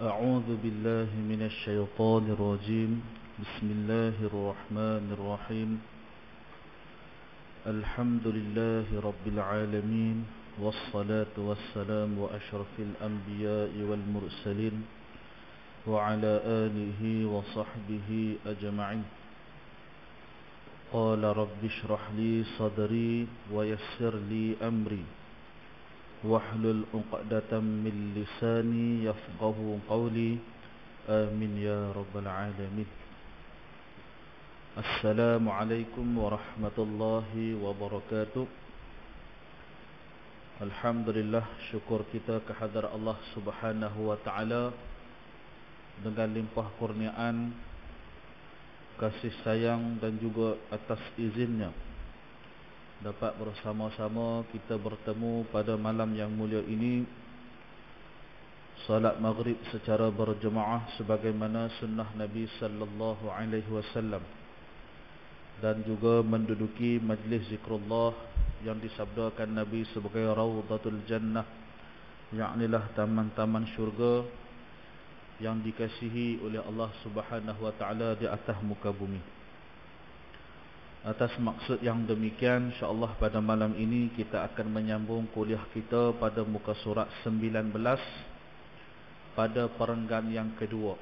أعوذ بالله من الشيطان الرجيم بسم الله الرحمن الرحيم الحمد لله رب العالمين والصلاة والسلام وأشرف الأنبياء والمرسلين وعلى آله وصحبه أجمعين قال رب اشرح لي صدري ويسر لي أمري واحلل عقدة من لساني يفقهوا قولي آمين يا رب العالمين. Assalamualaikum warahmatullahi wabarakatuh. Alhamdulillah, syukur kita kehadrat Allah Subhanahu wa taala dengan limpah kurniaan, kasih sayang dan juga atas izinnya dapat bersama-sama kita bertemu pada malam yang mulia ini, salat maghrib secara berjemaah sebagaimana sunnah Nabi sallallahu alaihi wasallam, dan juga menduduki majlis zikrullah yang disabdakan Nabi sebagai Rawdatul Jannah, yaknilah taman-taman syurga yang dikasihi oleh Allah Subhanahu wa taala di atas muka bumi. Atas maksud yang demikian, insya-Allah pada malam ini kita akan menyambung kuliah kita pada muka surat 19 pada perenggan yang kedua.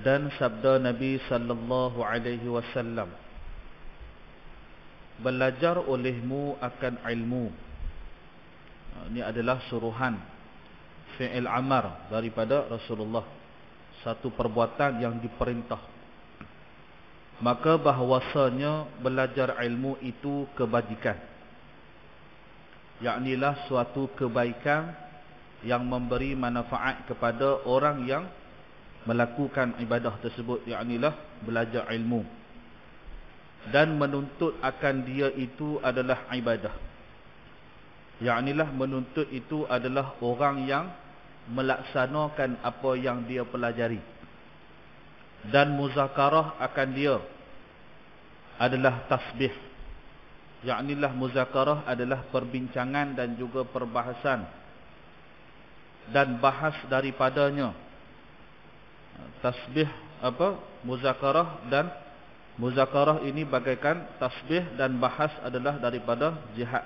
Dan sabda Nabi sallallahu alaihi wasallam, belajar olehmu akan ilmu. Ini adalah suruhan fi'il amar daripada Rasulullah, satu perbuatan yang diperintah. Maka bahawasanya belajar ilmu itu kebajikan, yaknilah suatu kebaikan yang memberi manfaat kepada orang yang melakukan ibadah tersebut, yaknilah belajar ilmu. Dan menuntut akan dia itu adalah ibadah, yaknilah menuntut itu adalah orang yang melaksanakan apa yang dia pelajari. Dan muzakarah akan dia adalah tasbih, yaknilah muzakarah adalah perbincangan dan juga perbahasan dan bahas daripadanya. Tasbih muzakarah, dan muzakarah ini bagaikan tasbih, dan bahas adalah daripada jihad.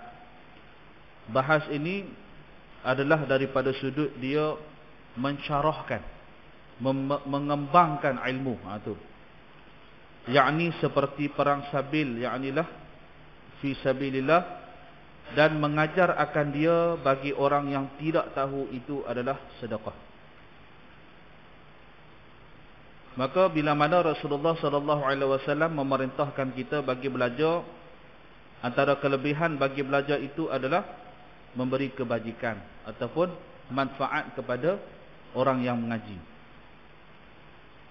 Bahas ini adalah daripada sudut dia mensyarahkan, mengembangkan ilmu. Itu yakni seperti perang sabil, yaknilah fi sabilillah, dan mengajar akan dia bagi orang yang tidak tahu itu adalah sedekah. Maka bila mana Rasulullah sallallahu alaihi wasallam memerintahkan kita bagi belajar, antara kelebihan bagi belajar itu adalah memberi kebajikan ataupun manfaat kepada orang yang mengaji.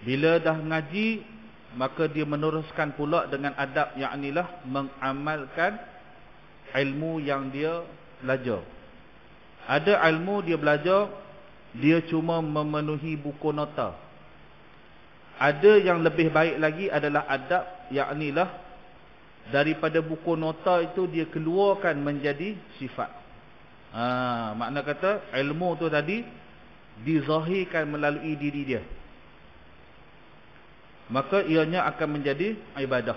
Bila dah mengaji, maka dia meneruskan pula dengan adab, yaknilah mengamalkan ilmu yang dia belajar. Ada ilmu dia belajar, dia cuma memenuhi buku nota. Ada yang lebih baik lagi adalah adab, yaknilah daripada buku nota itu dia keluarkan menjadi sifat. Makna kata ilmu tu tadi dizahirkan melalui diri dia, maka ianya akan menjadi ibadah.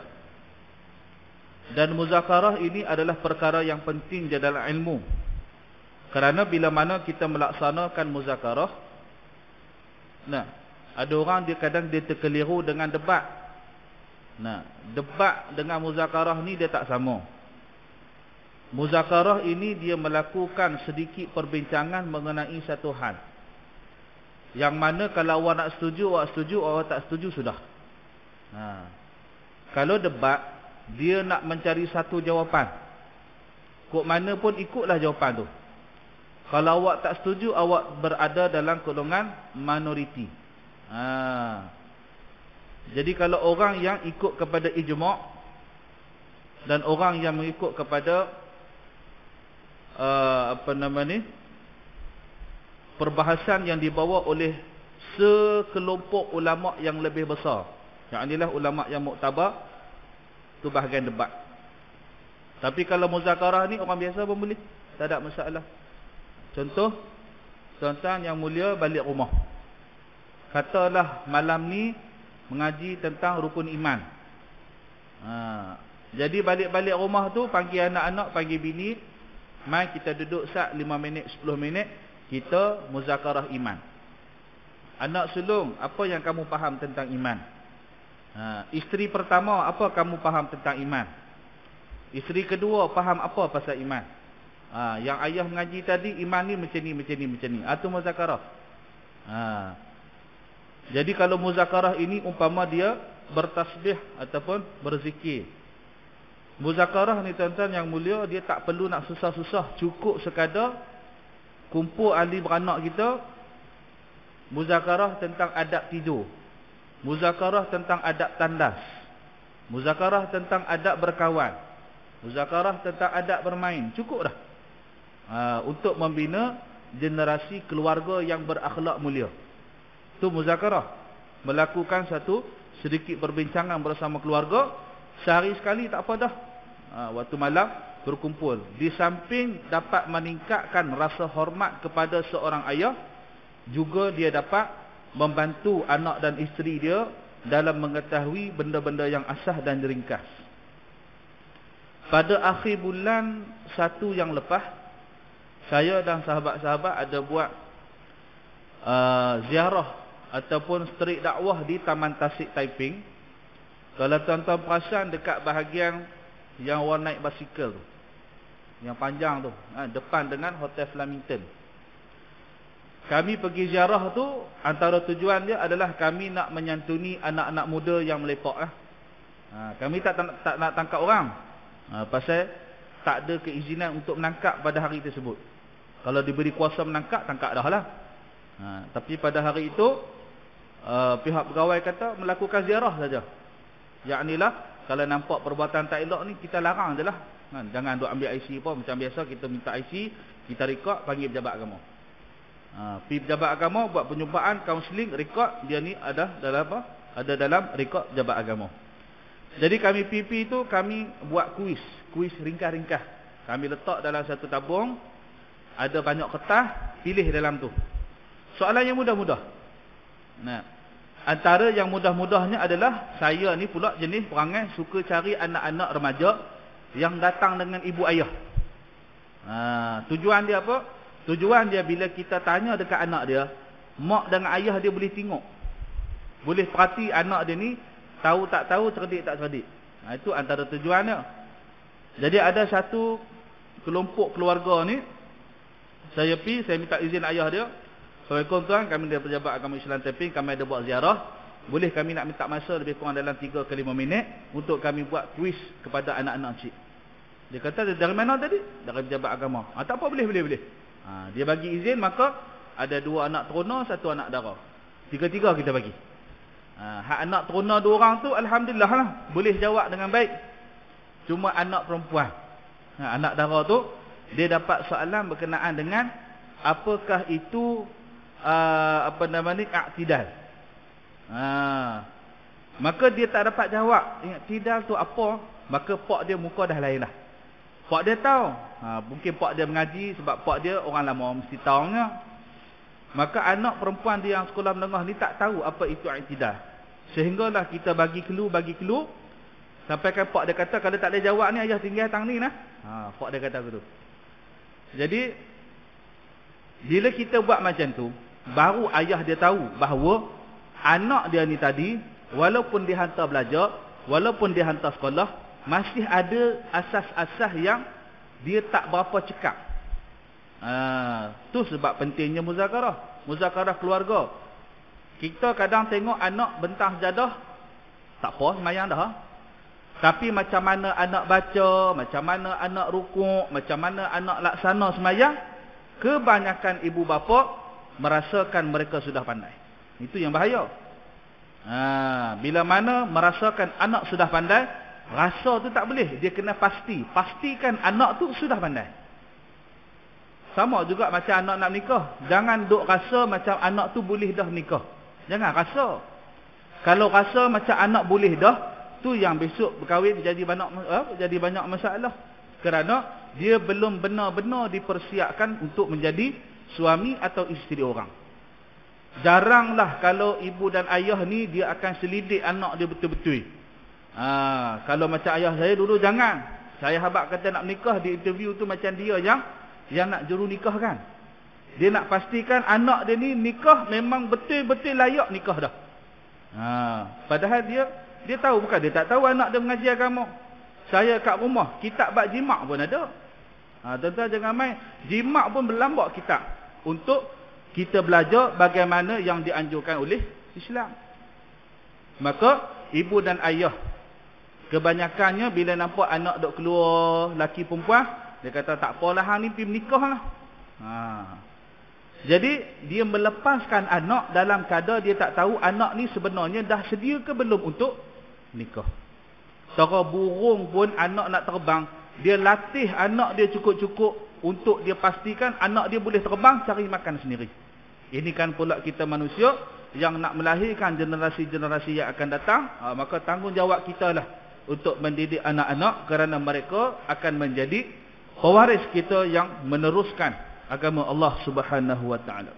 Dan muzakarah ini adalah perkara yang penting di dalam ilmu, kerana bila mana kita melaksanakan muzakarah, ada orang dia kadang dia terkeliru dengan debat. Debat dengan muzakarah ni dia tak sama. Muzakarah ini dia melakukan sedikit perbincangan mengenai satu hal, yang mana kalau awak nak setuju, awak setuju, awak tak setuju, sudah. Kalau debat, dia nak mencari satu jawapan, kok mana pun ikutlah jawapan tu. Kalau awak tak setuju, awak berada dalam golongan minoriti. Jadi kalau orang yang ikut kepada ijma' dan orang yang mengikut kepada perbahasan yang dibawa oleh sekelompok ulama yang lebih besar, yang inilah ulama yang muktabar, tu bahagian debat. Tapi kalau muzakarah ni orang biasa pun boleh. tak ada masalah. Contoh, tuan-tuan yang mulia balik rumah. Katalah malam ni mengaji tentang rukun iman. Jadi balik-balik rumah tu, panggil anak-anak, panggil bini, mai kita duduk sat 5 minit, 10 minit, kita muzakarah iman. Anak sulung, apa yang kamu faham tentang iman? Isteri pertama, apa kamu faham tentang iman? Isteri kedua, faham apa pasal iman? Yang ayah mengaji tadi, iman ni macam ni, macam ni, macam ni. Itu muzakarah. Jadi kalau muzakarah ini umpama dia bertasbih ataupun berzikir. Muzakarah ni tuan-tuan yang mulia, dia tak perlu nak susah-susah. Cukup sekadar kumpul ahli beranak kita, muzakarah tentang adab tidur, muzakarah tentang adab tandas, muzakarah tentang adab berkawan, muzakarah tentang adab bermain. Cukup dah untuk membina generasi keluarga yang berakhlak mulia. Itu muzakarah. Melakukan satu sedikit perbincangan bersama keluarga. Sehari sekali tak apa dah. Waktu malam berkumpul. Di samping dapat meningkatkan rasa hormat kepada seorang ayah, juga dia dapat membantu anak dan isteri dia dalam mengetahui benda-benda yang asah dan ringkas. Pada akhir bulan 1 yang lepas, saya dan sahabat-sahabat ada buat ziarah ataupun street dakwah di Taman Tasik Taiping. Kalau tuan-tuan perasan, dekat bahagian yang orang naik basikal tu, yang panjang tu, depan dengan Hotel Flamington. Kami pergi ziarah tu, antara tujuan dia adalah kami nak menyantuni anak-anak muda yang melepak. Kami tak nak tangkap orang, pasal tak ada keizinan untuk menangkap pada hari tersebut. Kalau diberi kuasa menangkap, tangkap dah lah. Tapi pada hari itu, pihak pegawai kata melakukan ziarah saja. Yaknilah, kalau nampak perbuatan tak elok ni, kita larang je lah. Jangan duk ambil IC pun. Macam biasa kita minta IC, kita rekod, panggil pejabat agama. Pergi pejabat agama, buat perjumpaan, kaunseling, rekod. Dia ni ada dalam apa? Ada dalam rekod pejabat agama. Jadi kami PP tu, kami buat kuis. Kuis ringkas-ringkas. Kami letak dalam satu tabung. Ada banyak kertas, pilih dalam tu. Soalan yang mudah-mudah. Antara yang mudah-mudahnya adalah, saya ni pula jenis perangai suka cari anak-anak remaja yang datang dengan ibu ayah. Tujuan dia apa? Tujuan dia bila kita tanya dekat anak dia, mak dengan ayah dia boleh tengok, boleh perhati anak dia ni tahu tak tahu, cerdik tak cerdik. Itu antara tujuannya. Jadi ada satu kelompok keluarga ni, saya minta izin ayah dia. Assalamualaikum tuan, kami dari Pejabat Agama Islam Taiping, kami ada buat ziarah. Boleh kami nak minta masa lebih kurang dalam 3 ke 5 minit untuk kami buat kuis kepada anak-anak cik. Dia kata, dari mana tadi? Dari Pejabat Agama. Tak apa, boleh. Dia bagi izin, maka ada 2 anak teruna, 1 anak dara. 3-3 kita bagi. Hak anak teruna 2 orang tu, alhamdulillah lah, boleh jawab dengan baik. Cuma anak perempuan, anak dara tu, dia dapat soalan berkenaan dengan apakah itu i'tidal. Maka dia tak dapat jawab i'tidal tu apa. Maka pak dia muka dah lain lah. Pak dia tahu, mungkin pak dia mengaji, sebab pak dia orang lama mesti tahunya. Maka anak perempuan dia yang sekolah menengah ni tak tahu apa itu i'tidal. Sehinggalah kita bagi clue sampai kan pak dia kata, kalau tak boleh jawab ni, ayah tinggal tang ni nah. Pak dia kata begitu. Jadi bila kita buat macam tu, baru ayah dia tahu bahawa anak dia ni tadi, walaupun dia hantar belajar, walaupun dia hantar sekolah, masih ada asas-asas yang dia tak berapa cekap. Tu sebab pentingnya muzakarah keluarga. Kita kadang tengok anak bentang sejadah, tak apa, semayang dah. Tapi macam mana anak baca, macam mana anak rukuk, macam mana anak laksana semayang, kebanyakan ibu bapa merasakan mereka sudah pandai. Itu yang bahaya. Bila mana merasakan anak sudah pandai, rasa tu tak boleh. Dia kena pastikan anak tu sudah pandai. Sama juga macam anak nak nikah. Jangan duk rasa macam anak tu boleh dah nikah. Jangan rasa. Kalau rasa macam anak boleh dah, tu yang besok berkahwin jadi banyak masalah. Kerana dia belum benar-benar dipersiapkan untuk menjadi suami atau isteri orang. Jaranglah kalau ibu dan ayah ni dia akan selidik anak dia betul-betul. Kalau macam ayah saya dulu, jangan. Saya habaq kata nak nikah, di interview tu macam dia yang nak juru nikah kan. Dia nak pastikan anak dia ni nikah memang betul-betul layak nikah dah. Padahal dia tahu, bukan dia tak tahu anak dia mengaji agama. Saya kat rumah, kitab bab jimat pun ada. Tuan-tuan jangan main. Jimat pun berlambak kitab untuk kita belajar bagaimana yang dianjurkan oleh Islam. Maka ibu dan ayah kebanyakannya bila nampak anak dok keluar laki perempuan, dia kata tak apalah hang ni pergi menikah lah. Jadi dia melepaskan anak dalam keadaan dia tak tahu anak ni sebenarnya dah sedia ke belum untuk nikah. Cara burung pun anak nak terbang, dia latih anak dia cukup-cukup untuk dia pastikan anak dia boleh terbang, cari makan sendiri. Ini kan pula kita manusia yang nak melahirkan generasi-generasi yang akan datang. Maka tanggungjawab kita lah untuk mendidik anak-anak, kerana mereka akan menjadi pewaris kita yang meneruskan agama Allah Subhanahu wa taala.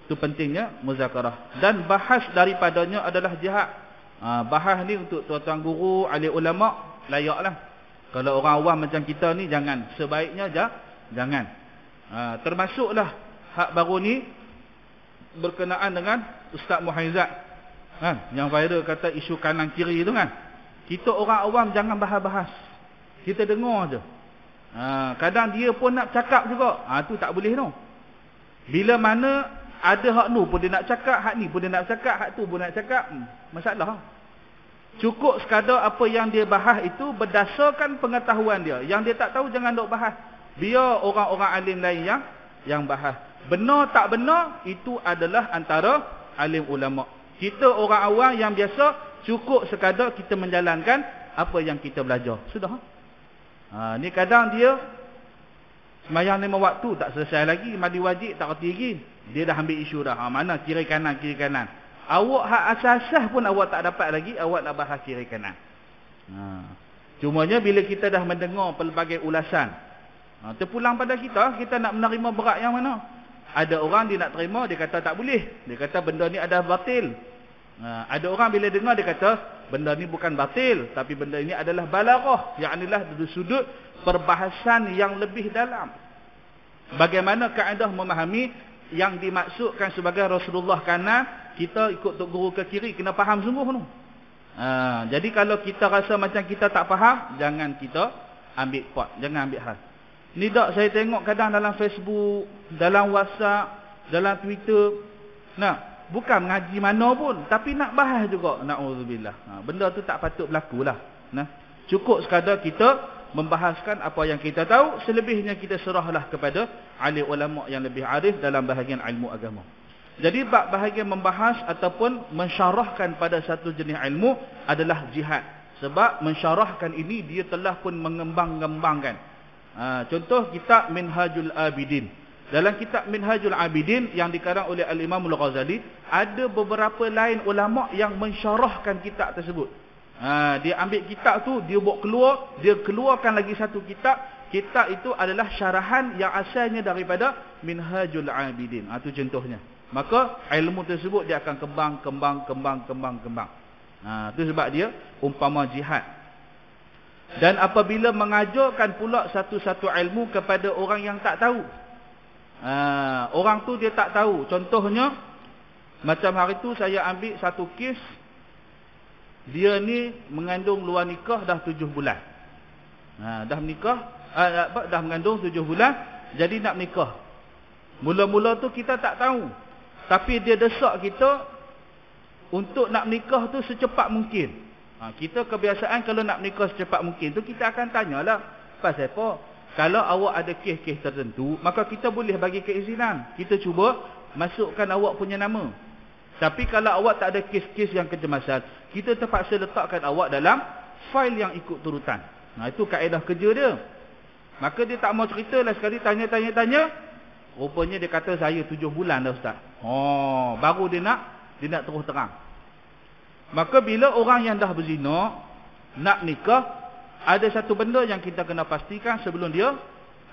Itu pentingnya muzakarah. Dan bahas daripadanya adalah jihad. Bahas ni untuk tuan-tuan guru, ahli ulama, layaklah. Kalau orang awam macam kita ni, jangan. Sebaiknya jangan. Termasuklah hak baru ni berkenaan dengan Ustaz Muhaizat. Yang viral kata isu kanan kiri tu kan. Kita orang awam jangan bahas-bahas. Kita dengar je. Kadang dia pun nak cakap juga. Tu tak boleh tu. Bila mana ada hak nu pun dia nak cakap, hak ni pun dia nak cakap, hak tu pun nak cakap. Masalah. Cukup sekadar apa yang dia bahas itu berdasarkan pengetahuan dia. Yang dia tak tahu jangan dok bahas. Biar orang-orang alim lain yang bahas. Benar tak benar itu adalah antara alim ulama. Kita orang awam yang biasa cukup sekadar kita menjalankan apa yang kita belajar. Sudah. Ni kadang dia sembahyang 5 waktu tak selesai lagi, mandi wajib tak reti lagi. Dia dah ambil isu dah. Mana kiri kanan. Awak hak asas pun awak tak dapat lagi, awak nak bahas kiri kanan. Cumanya bila kita dah mendengar pelbagai ulasan, terpulang pada kita nak menerima berat yang mana? Ada orang dia nak terima, dia kata tak boleh. Dia kata benda ni ada batil. Ada orang bila dengar dia kata benda ni bukan batil, tapi benda ini adalah balaghah, yaknilah dari sudut perbahasan yang lebih dalam. Bagaimana kaedah memahami yang dimaksudkan sebagai Rasulullah kanan, kita ikut tok guru ke kiri, kena faham sungguh tu. Jadi kalau kita rasa macam kita tak faham, jangan kita ambil pot, jangan ambil hal. Ni dak saya tengok kadang dalam Facebook, dalam WhatsApp, dalam Twitter. Bukan mengaji mana pun, tapi nak bahas juga. Na'udzubillah. Benda tu tak patut berlakulah. Cukup sekadar kita membahaskan apa yang kita tahu, selebihnya kita serahlah kepada ahli ulama yang lebih arif dalam bahagian ilmu agama. Jadi bahagian membahas ataupun mensyarahkan pada satu jenis ilmu adalah jihad. Sebab mensyarahkan ini dia telah pun mengembang-ngembangkan. Contoh kitab Minhajul Abidin. Dalam kitab Minhajul Abidin yang dikarang oleh Al-Imam Al-Ghazali, ada beberapa lain ulama yang mensyarahkan kitab tersebut. Dia ambil kitab tu, dia buat keluar, dia keluarkan lagi satu kitab. Kitab itu adalah syarahan yang asalnya daripada Minhajul Abidin. Itu contohnya. Maka ilmu tersebut dia akan kembang. Itu sebab dia umpama jihad. Dan apabila mengajarkan pula satu-satu ilmu kepada orang yang tak tahu, orang tu dia tak tahu. Contohnya macam hari tu saya ambil satu kes, dia ni mengandung luar nikah dah 7 bulan. Dah menikah, dah mengandung 7 bulan, jadi nak menikah. Mula-mula tu kita tak tahu, tapi dia desak kita untuk nak menikah tu secepat mungkin. Kita kebiasaan kalau nak menikah secepat mungkin tu kita akan tanyalah, pasal apa? Kalau awak ada kes-kes tertentu, maka kita boleh bagi keizinan. Kita cuba masukkan awak punya nama. Tapi kalau awak tak ada kes-kes yang kecemasan, kita terpaksa letakkan awak dalam fail yang ikut turutan. Itu kaedah kerja dia. Maka dia tak mau cerita lah sekali, tanya. Rupanya dia kata saya 7 bulan dah Ustaz. Baru dia nak terus terang. Maka bila orang yang dah berzina nak nikah, ada satu benda yang kita kena pastikan sebelum dia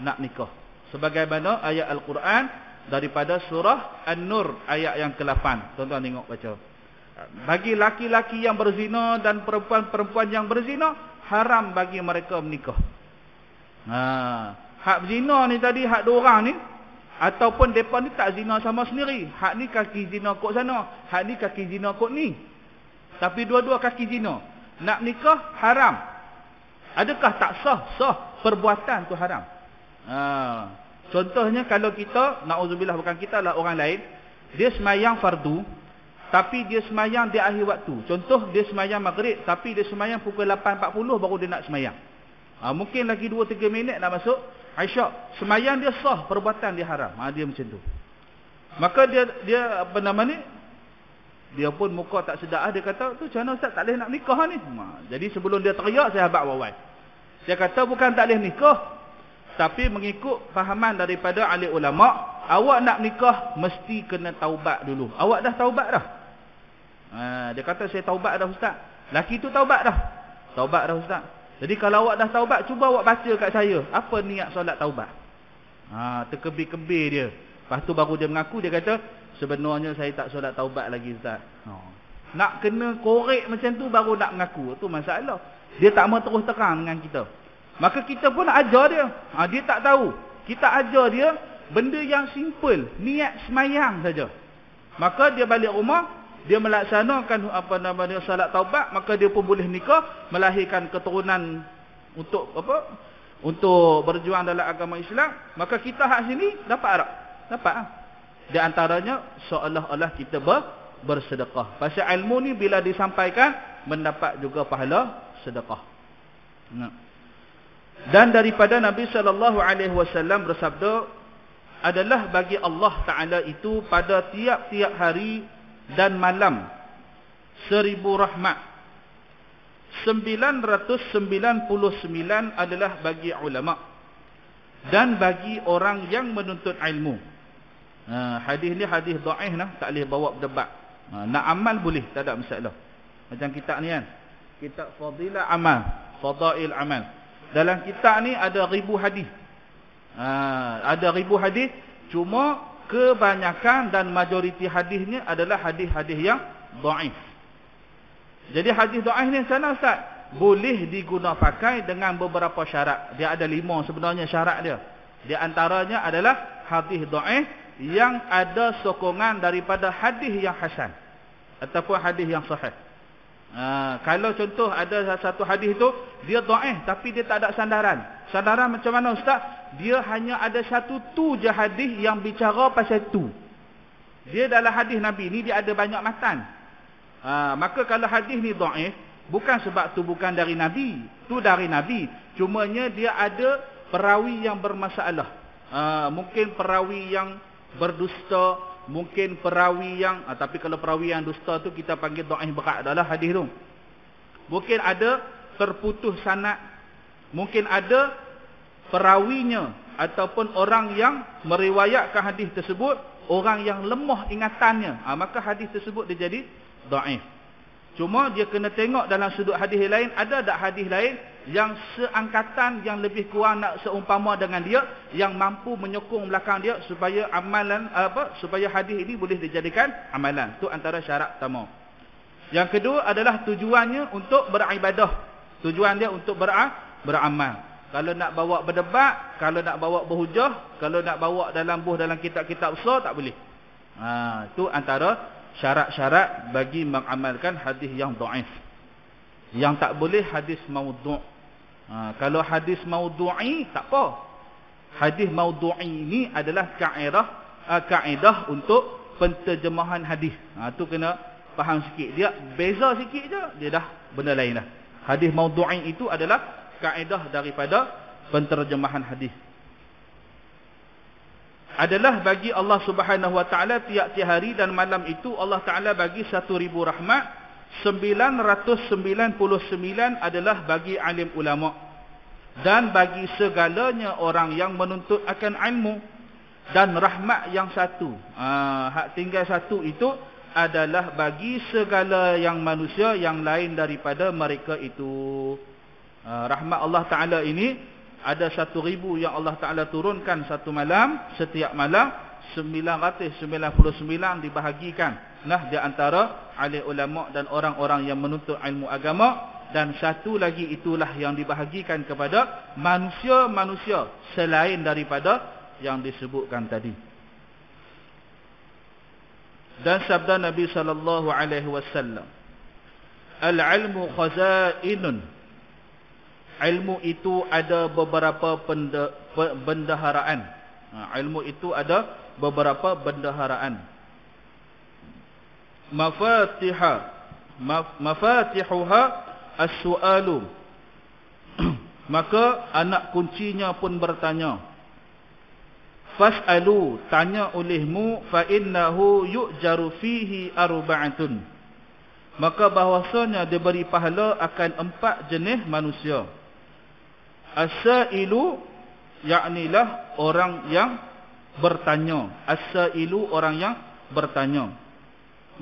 nak nikah. Sebagaimana ayat Al-Quran daripada surah An-Nur ayat yang ke-8. Tuan-tuan tengok baca. Bagi laki-laki yang berzina dan perempuan-perempuan yang berzina, haram bagi mereka menikah. Hak zina ni tadi, hak dua orang ni, ataupun mereka ni tak zina sama sendiri. Hak ni kaki zina kot sana, hak ni kaki zina kot ni. Tapi dua-dua kaki zina. Nak nikah haram. Adakah tak sah? Sah. Perbuatan tu haram. Contohnya kalau kita, na'udzubillah bukan kita lah, orang lain, dia semayang fardu, tapi dia semayang di akhir waktu. Contoh, dia semayang maghrib, tapi dia semayang pukul 8.40 baru dia nak semayang. Mungkin lagi 2-3 minit nak masuk Isyak. Semayang dia sah, perbuatan dia haram. Dia macam tu. Maka dia apa nama ni? Dia pun muka tak sedar. Dia kata, tu macam mana Ustaz tak boleh nak nikah ni? Jadi sebelum dia teriak, sahabat wawai. Dia kata bukan tak boleh nikah, tapi mengikut fahaman daripada ahli ulama, awak nak nikah mesti kena taubat dulu. Awak dah taubat dah? Dia kata saya taubat dah Ustaz. Laki tu taubat dah. Taubat dah Ustaz. Jadi kalau awak dah taubat, cuba awak baca kat saya. Apa niat solat taubat? Terkebir-kebir dia. Lepas tu baru dia mengaku, dia kata, sebenarnya saya tak solat taubat lagi Ustaz. Nak kena korek macam tu baru nak mengaku. Itu masalah. Dia tak mau terus terang dengan kita. Maka kita pun ajar dia. Dia tak tahu. Kita ajar dia benda yang simple. Niat semayang saja. Maka dia balik rumah, dia melaksanakan apa nama dia salat taubat, maka dia pun boleh nikah, melahirkan keturunan untuk apa? Untuk berjuang dalam agama Islam. Maka kita hak sini dapat tak? Dapat. Di antaranya seolah-olah kita bersedekah. Pasal ilmu ni bila disampaikan mendapat juga pahala sedekah. Dan daripada Nabi SAW bersabda, adalah bagi Allah Ta'ala itu pada tiap-tiap hari dan malam 1000 rahmat. 999 adalah bagi ulama dan bagi orang yang menuntut ilmu. Hadis ni hadis dhaif lah, tak boleh bawa berdebat. Nak amal boleh, tak ada masalah. Macam kitab ni kan, kitab Fadilah Amal, Fadail Amal. Dalam kitab ni ada 1000 hadis. Ada 1000 hadis, cuma kebanyakan dan majoriti hadisnya adalah hadis-hadis yang dhaif. Jadi hadis dhaif ni sana Ustaz, boleh diguna pakai dengan beberapa syarat. Dia ada 5 sebenarnya syarat dia. Di antaranya adalah hadis dhaif yang ada sokongan daripada hadis yang hasan ataupun hadis yang sahih. Kalau contoh ada satu hadis tu dia dhaif tapi dia tak ada sandaran. Sandaran macam mana Ustaz? Dia hanya ada satu tu je hadis yang bicara pasal tu. Dia dalam hadis Nabi ni dia ada banyak matan. Maka kalau hadis ni dhaif, bukan sebab tu bukan dari Nabi, tu dari Nabi. Cumanya dia ada perawi yang bermasalah. Mungkin perawi yang berdusta, mungkin perawi yang tapi kalau perawi yang dusta tu kita panggil dhaif berat adalah hadis tu. Mungkin ada terputus sanad, mungkin ada perawinya ataupun orang yang meriwayatkan hadis tersebut orang yang lemah ingatannya, maka hadis tersebut dia jadi dhaif. Cuma dia kena tengok dalam sudut hadis lain, ada tak hadis lain yang seangkatan, yang lebih kurang nak seumpama dengan dia, yang mampu menyokong belakang dia supaya amalan supaya hadis ini boleh dijadikan amalan. Tu antara syarat pertama. Yang kedua adalah tujuannya untuk beribadah. Tujuan dia untuk beramal. Kalau nak bawa berdebat, kalau nak bawa berhujah, kalau nak bawa dalam kitab-kitab besar tak boleh. Itu antara syarat-syarat bagi mengamalkan hadis yang dhaif. Yang tak boleh hadis maudhu'. Kalau hadis maudhu'i tak apa. Hadis maudhu'i ini adalah kaedah untuk penterjemahan hadis. Tu kena faham sikit. Dia beza sikit je, dia dah benda lain dah. Hadis maudhu'i itu adalah kaedah daripada penterjemahan hadis. Adalah bagi Allah Subhanahu wa taala tiap-tiap hari dan malam itu Allah Taala bagi 1000 rahmat. 999 adalah bagi alim ulama dan bagi segalanya orang yang menuntut akan ilmu. Dan rahmat yang satu, hak tinggal satu itu adalah bagi segala yang manusia yang lain daripada mereka itu. Rahmat Allah Ta'ala ini ada 1,000 yang Allah Ta'ala turunkan satu malam. Setiap malam 999 dibahagikan di antara ahli ulama dan orang-orang yang menuntut ilmu agama. Dan satu lagi itulah yang dibahagikan kepada manusia-manusia selain daripada yang disebutkan tadi. Dan sabda Nabi sallallahu alaihi wasallam, al-ilmu khazainun. Ilmu itu ada beberapa bendaharaan. Ilmu itu ada beberapa bendaharaan. Mafatihuha as-su'alu. Maka anak kuncinya pun bertanya. Fas'alu, tanya olehmu, fa innahu yu'jaru fihi arba'atun. Maka bahwasanya diberi pahala akan 4 jenis manusia. As-sa'ilu, yaknilah orang yang bertanya. As-sa'ilu, orang yang bertanya.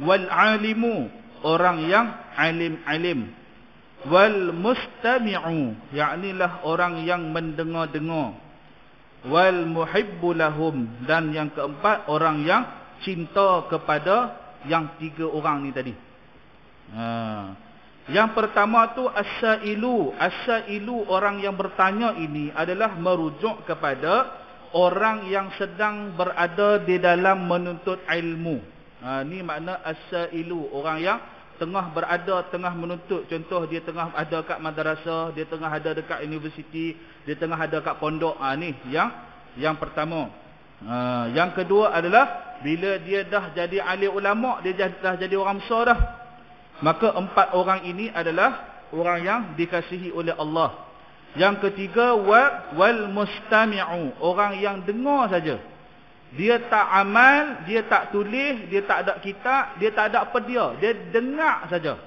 Wal-alimu, orang yang alim-alim. Wal-mustami'u, yaknilah orang yang mendengar-dengar. Wal-muhibbu lahum, dan yang keempat, orang yang cinta kepada yang 3 orang ni tadi. Yang pertama tu as-sa'ilu. As-sa'ilu, orang yang bertanya ini adalah merujuk kepada orang yang sedang berada di dalam menuntut ilmu. Ni makna as-sa'ilu, orang yang tengah berada, tengah menuntut. Contoh, dia tengah ada kat madrasah, dia tengah ada dekat universiti, dia tengah ada kat pondok. Ni yang pertama. Yang kedua adalah bila dia dah jadi ahli ulama, dia dah jadi orang besar dah. Maka 4 orang ini adalah orang yang dikasihi oleh Allah. Yang ketiga, wal mustami'u, orang yang dengar saja. Dia tak amal, dia tak tulis, dia tak ada kitab, dia tak ada apa dia dengar saja.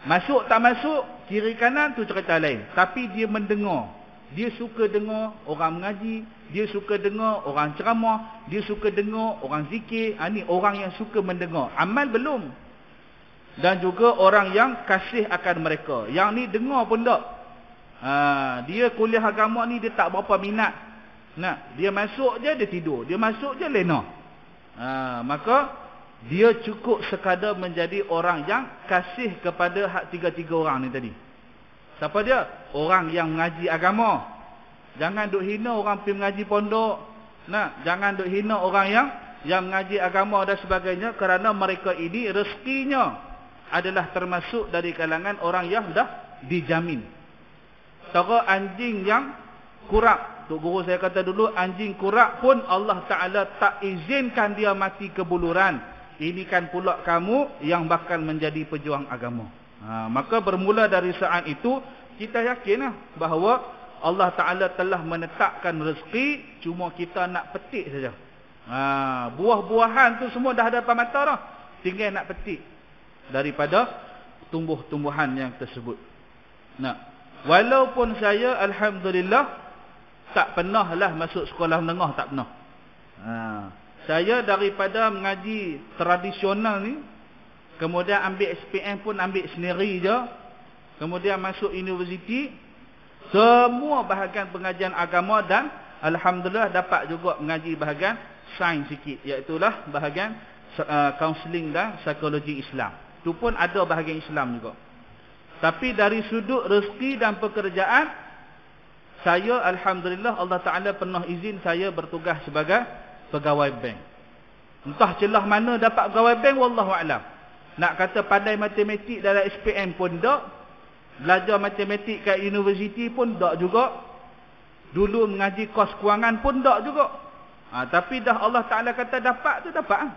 Masuk tak masuk, kiri kanan tu cerita lain. Tapi dia mendengar. Dia suka dengar orang mengaji, dia suka dengar orang ceramah, dia suka dengar orang zikir. Ni orang yang suka mendengar. Amal belum. Dan juga orang yang kasih akan mereka. Yang ni dengar pun tak. Dia kuliah agama ni dia tak berapa minat. Dia masuk je dia tidur, dia masuk je lena. Maka dia cukup sekadar menjadi orang yang kasih kepada hak 3 orang ni tadi. Siapa dia? Orang yang mengaji agama. Jangan duk hina orang pergi mengaji pondok. Jangan duk hina orang yang mengaji agama dan sebagainya, kerana mereka ini rezekinya adalah termasuk dari kalangan orang yang dah dijamin. Tara anjing yang kurap, Tok Guru saya kata dulu, anjing kurap pun Allah Ta'ala tak izinkan dia mati kebuluran. Ini kan pula kamu yang bakal menjadi pejuang agama. Maka bermula dari saat itu, kita yakinlah bahawa Allah Ta'ala telah menetapkan rezeki, cuma kita nak petik saja. Buah-buahan tu semua dah ada depan mata dah. Tinggal nak petik daripada tumbuh-tumbuhan yang tersebut. Walaupun saya alhamdulillah tak pernah lah masuk sekolah menengah, tak pernah. Saya daripada mengaji tradisional ni, kemudian ambil SPM pun ambil sendiri je, kemudian masuk universiti, semua bahagian pengajian agama, dan alhamdulillah dapat juga mengaji bahagian sains sikit, iaitulah bahagian kaunseling dan psikologi Islam. Itu pun ada bahagian Islam juga. Tapi dari sudut rezeki dan pekerjaan, saya alhamdulillah Allah Ta'ala pernah izin saya bertugas sebagai pegawai bank. Entah celah mana dapat pegawai bank, wallahualam. Nak kata pandai matematik dalam SPM pun tak, belajar matematik kat universiti pun tak juga, dulu mengaji kos kewangan pun tak juga. Tapi dah Allah Ta'ala kata dapat tu dapat.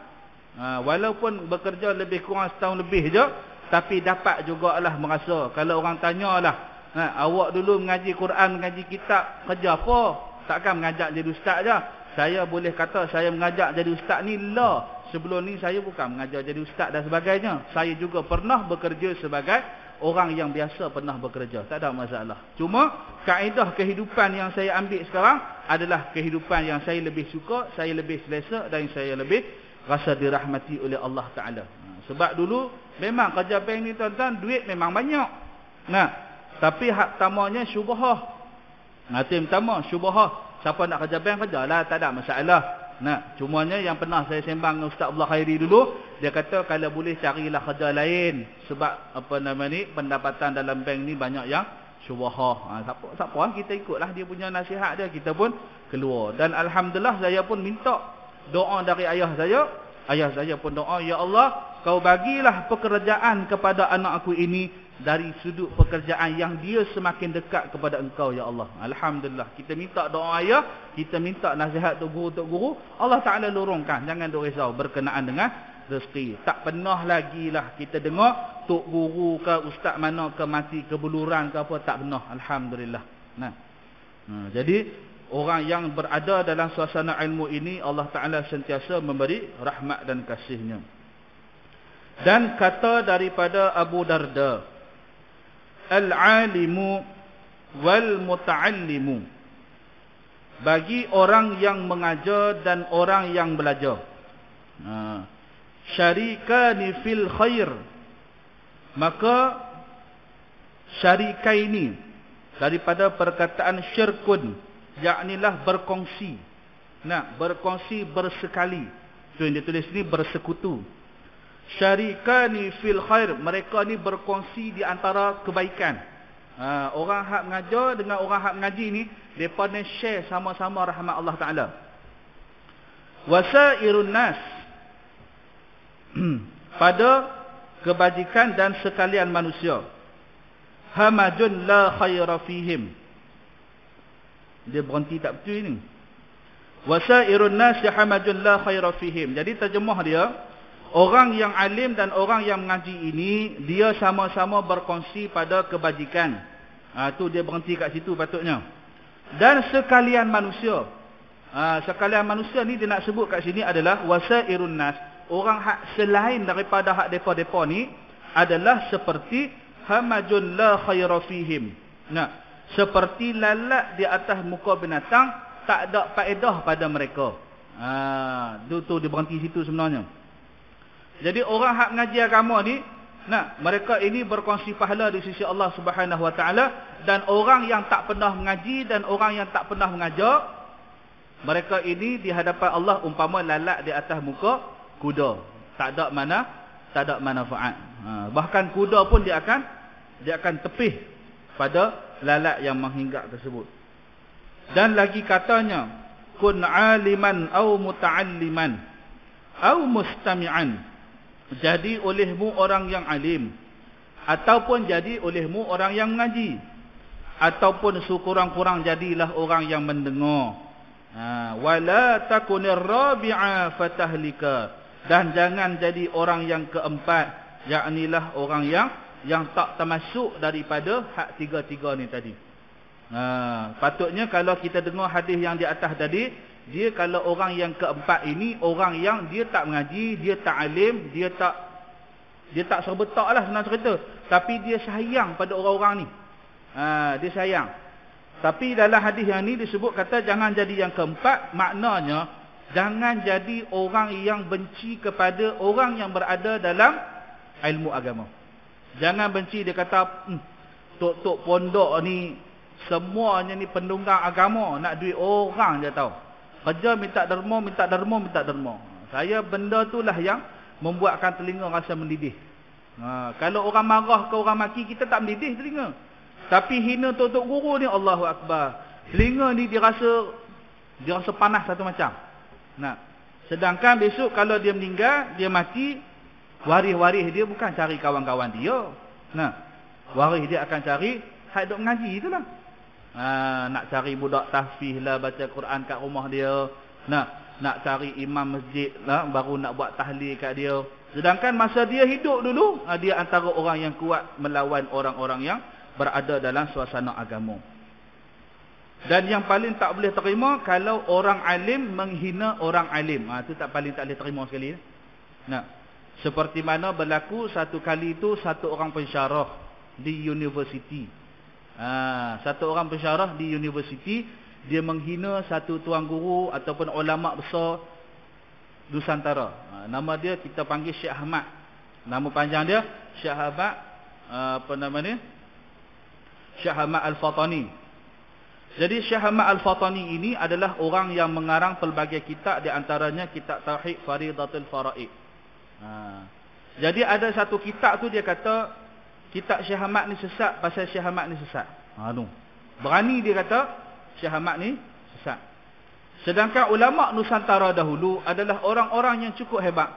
Walaupun bekerja lebih kurang setahun lebih je, tapi dapat jugalah merasa. Kalau orang tanyalah, awak dulu mengaji Quran, mengaji kitab, kerja apa? Takkan mengajak jadi ustaz je. Saya boleh kata saya mengajak jadi ustaz ni lah. Sebelum ni saya bukan mengajar jadi ustaz dan sebagainya. Saya juga pernah bekerja sebagai orang yang biasa pernah bekerja. Tak ada masalah. Cuma kaedah kehidupan yang saya ambil sekarang adalah kehidupan yang saya lebih suka, saya lebih selesa, dan saya lebih rasa dirahmati oleh Allah Ta'ala. Sebab dulu memang kerja bank ni tuan-tuan, duit memang banyak. Tapi hak pertamanya syubhah. Itu yang pertama, syubhah. Siapa nak kerja bank, kerjalah, tak ada masalah. Cumanya yang pernah saya sembang dengan Ustaz Abdullah Khairi dulu, dia kata kalau boleh carilah kerja lain. Sebab pendapatan dalam bank ni banyak yang syubhah. Siapa kita ikutlah dia punya nasihat dia, kita pun keluar. Dan alhamdulillah saya pun minta doa dari ayah saya. Ayah saya pun doa, ya Allah, kau bagilah pekerjaan kepada anak aku ini dari sudut pekerjaan yang dia semakin dekat kepada engkau, ya Allah. Alhamdulillah. Kita minta doa ayah, kita minta nasihat tok guru, Allah Ta'ala lorongkan. Jangan duk risau berkenaan dengan rezeki. Tak pernah lagi lah kita dengar tok guru ke ustaz mana ke mati kebuluran ke apa, tak pernah. Alhamdulillah. Jadi orang yang berada dalam suasana ilmu ini, Allah Ta'ala sentiasa memberi rahmat dan kasihnya. Dan kata daripada Abu Darda, al-alimu wal muta'allimu, bagi orang yang mengajar dan orang yang belajar, syarikani fil khair, maka syarikaini daripada perkataan syirkun, yaknilah berkongsi. Berkongsi, bersekali. Itu yang dia tulis ni, bersekutu. Syarikani fil khair, mereka ni berkongsi di antara kebaikan. Orang hak mengajar dengan orang hak mengaji ni, mereka ni share sama-sama rahmat Allah Ta'ala. Wasairun nas, pada kebajikan dan sekalian manusia. Hamajun la khaira fihim, dia berhenti tak betul ini. Wasairun nas hamajun la khaira fihim. Jadi terjemah dia, orang yang alim dan orang yang mengaji ini, dia sama-sama berkongsi pada kebajikan. Tu dia berhenti kat situ patutnya. Dan sekalian manusia. Sekalian manusia ni dia nak sebut kat sini adalah wasairun nas. Orang hak selain daripada hak depa-depa ni adalah seperti hamajun la khaira fihim. Seperti lalat di atas muka binatang, tak ada faedah pada mereka. Tu dia berhenti situ sebenarnya. Jadi orang hak mengaji agama ni, mereka ini berkongsi pahala di sisi Allah Subhanahu Wa Taala. Dan orang yang tak pernah mengaji dan orang yang tak pernah mengajar, mereka ini di hadapan Allah umpama lalat di atas muka kuda. Tak ada manfaat. Bahkan kuda pun dia akan tepih pada lalat yang menghinggap tersebut. Dan lagi katanya, kun aliman au muta'alliman au mustami'an, jadi olehmu orang yang alim, ataupun jadi olehmu orang yang mengaji, ataupun sekurang-kurang jadilah orang yang mendengar. Wala takunir rabi'a fatahlika, dan jangan jadi orang yang keempat, yaknilah orang yang tak termasuk daripada hak tiga-tiga ni tadi. Patutnya kalau kita dengar hadis yang di atas tadi, dia kalau orang yang keempat ini, orang yang dia tak mengaji, dia tak alim, dia tak serbetak lah senang cerita, tapi dia sayang pada orang-orang ni. Dia sayang. Tapi dalam hadis yang ni disebut kata jangan jadi yang keempat, maknanya jangan jadi orang yang benci kepada orang yang berada dalam ilmu agama. Jangan benci, dia kata tok-tok pondok ni semuanya ni pendunggang agama, nak duit orang je tahu. Kerja minta derma. Saya benda itulah yang membuatkan telinga rasa mendidih. Kalau orang marah ke orang maki, kita tak mendidih telinga. Tapi hina tok-tok guru ni, Allahu Akbar. Telinga ni dia rasa panas satu macam. Sedangkan besok kalau dia meninggal, dia mati, waris-waris dia bukan cari kawan-kawan dia. Waris dia akan cari hak duk mengaji itulah. Nak cari budak tahfiz lah, baca Quran kat rumah dia. Nak cari imam masjid lah, baru nak buat tahlil kat dia. Sedangkan masa dia hidup dulu, dia antara orang yang kuat melawan orang-orang yang berada dalam suasana agama. Dan yang paling tak boleh terima kalau orang alim menghina orang alim. Itu paling tak boleh terima sekali. Seperti mana berlaku satu kali itu, satu orang pensyarah di universiti. Satu orang pensyarah di universiti, dia menghina satu tuan guru ataupun ulama besar Nusantara. Nama dia kita panggil Syekh Ahmad. Nama panjang dia Syekh Ahmad Syekh Ahmad Al-Fatani. Jadi Syekh Ahmad Al-Fatani ini adalah orang yang mengarang pelbagai kitab, di antaranya kitab Tauhid Faridatul Faraid. Jadi ada satu kitab tu dia kata kitab Syekh Ahmad ni sesat pasal Syekh Ahmad ni sesat. Berani dia kata Syekh Ahmad ni sesat. Sedangkan ulama Nusantara dahulu adalah orang-orang yang cukup hebat.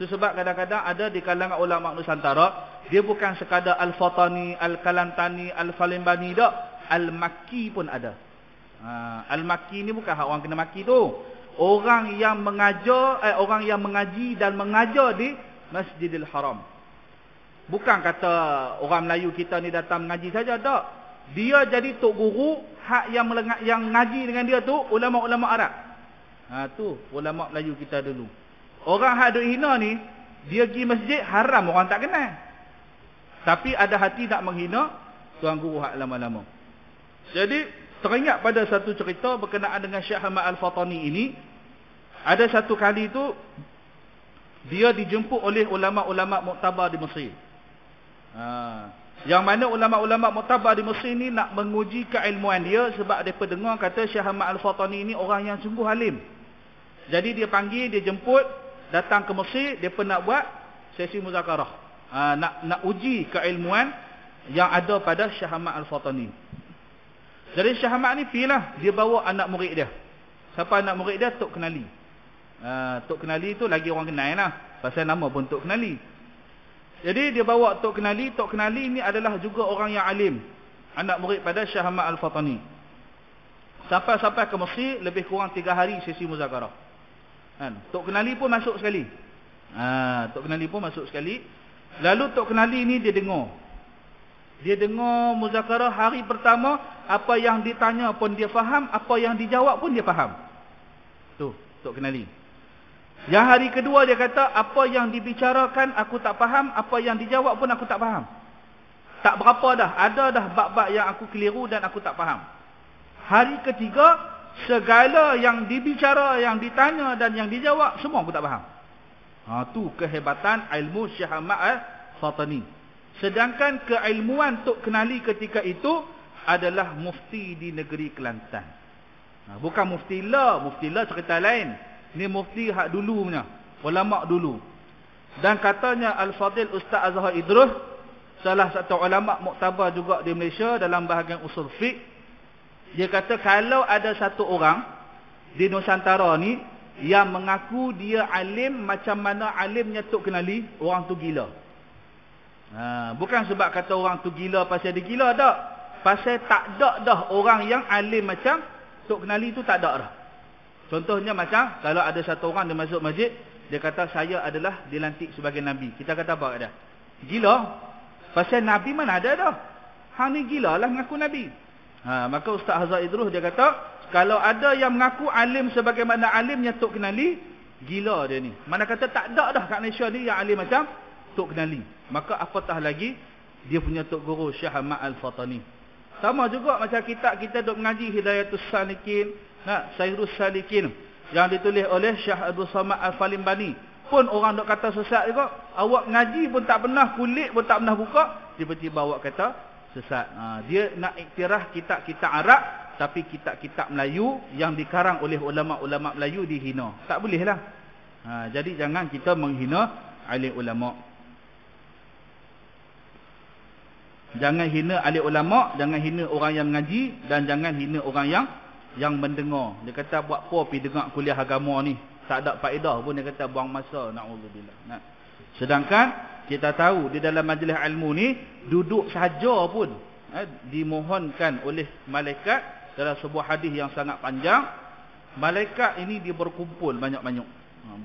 Sebab kadang-kadang ada di kalangan ulama Nusantara, dia bukan sekadar Al-Fatani, Al-Kalantani, Al-Falimbani dak, Al-Makki pun ada. Al-Makki ni bukan hak orang kena maki tu. Orang yang mengajar, orang yang mengaji dan mengajar di Masjidil Haram. Bukan kata orang Melayu kita ni datang mengaji saja, tak. Dia jadi tok guru, hak yang ngaji dengan dia tu ulama-ulama Arab. Tu ulama Melayu kita dulu. Orang hak duk hina ni, dia pergi masjid haram orang tak kenal. Tapi ada hati nak menghina tuan guru hak lama-lama. Jadi teringat pada satu cerita berkenaan dengan Syekh Ahmad Al-Fatani ini. Ada satu kali tu dia dijemput oleh ulama-ulama muktabar di Mesir. Yang mana ulama-ulama muktabar di Mesir ni nak menguji keilmuan dia, sebab mereka dengar kata Syekh Ahmad Al-Fatani ni orang yang sungguh alim. Jadi dia panggil, dia jemput, datang ke Mesir, mereka nak buat sesi muzakarah. Nak uji keilmuan yang ada pada Syekh Ahmad Al-Fatani. Jadi Syekh Ahmad ni pilihlah, dia bawa anak murid dia. Siapa anak murid dia? Tok Kenali. Tok Kenali tu lagi orang kenal lah, pasal nama pun Tok Kenali. Jadi dia bawa Tok Kenali. Tok Kenali ni adalah juga orang yang alim, anak murid pada Syekh Ahmad Al-Fatani. Sampai ke Mesir, lebih kurang 3 hari sesi muzakarah. Tok Kenali pun masuk sekali. Tok Kenali pun masuk sekali. Lalu Tok Kenali ni dia dengar muzakarah hari pertama. Apa yang ditanya pun dia faham, apa yang dijawab pun dia faham. Tu Tok Kenali. Yang hari kedua dia kata, apa yang dibicarakan aku tak faham, apa yang dijawab pun aku tak faham. Tak berapa dah, ada dah bab-bab yang aku keliru dan aku tak faham. Hari ketiga, segala yang dibicara, yang ditanya dan yang dijawab, semua aku tak faham. Tu kehebatan ilmu Syekh Ahmad Al-Fatani. Sedangkan keilmuan Tok Kenali ketika itu adalah mufti di negeri Kelantan. Bukan mufti lah cerita lain. Ni mufti hak dulu punya, ulama dulu. Dan katanya Al-Fadil Ustaz Azhar Idrus, salah satu ulama muktabar juga di Malaysia dalam bahagian usul fiqh, dia kata kalau ada satu orang di Nusantara ni yang mengaku dia alim macam mana alimnya Tok Kenali, orang tu gila. Bukan sebab kata orang tu gila pasal dia gila, tak. Pasal tak ada dah orang yang alim macam Tok Kenali tu, tak ada dah. Contohnya macam kalau ada satu orang dia masuk masjid, dia kata saya adalah dilantik sebagai Nabi. Kita kata apa kat dia? Gila. Pasal Nabi mana ada dah. Hang ni gila lah mengaku Nabi. Maka Ustaz Azhar Idrus dia kata, kalau ada yang mengaku alim sebagaimana alimnya Tok Kenali, gila dia ni. Mana kata tak ada dah kat Malaysia ni yang alim macam Tok Kenali. Maka apatah lagi dia punya Tok Guru Syekh Ahmad Al-Fatani. Sama juga macam kita duk mengaji Hidayatus Salikin, Sairus Salikin yang ditulis oleh Syekh Abdul Samad Al-Falimbani. Pun orang duk kata sesat juga. Awak ngaji pun tak pernah, kulit pun tak pernah buka, tiba-tiba awak kata sesat. Dia nak iktiraf kitab-kitab Arab, tapi kitab-kitab Melayu yang dikarang oleh ulama-ulama Melayu dihina. Tak boleh lah. Jadi jangan kita menghina alim ulama. Jangan hina alim ulama, jangan hina orang yang mengaji, dan jangan hina orang yang mendengar. Dia kata buat apa pergi dengar kuliah agama ni, tak ada faedah pun, dia kata buang masa. Na'udzubillah. Sedangkan kita tahu di dalam majlis ilmu ni, duduk saja pun dimohonkan oleh malaikat. Dalam sebuah hadis yang sangat panjang, malaikat ini dia berkumpul banyak-banyak.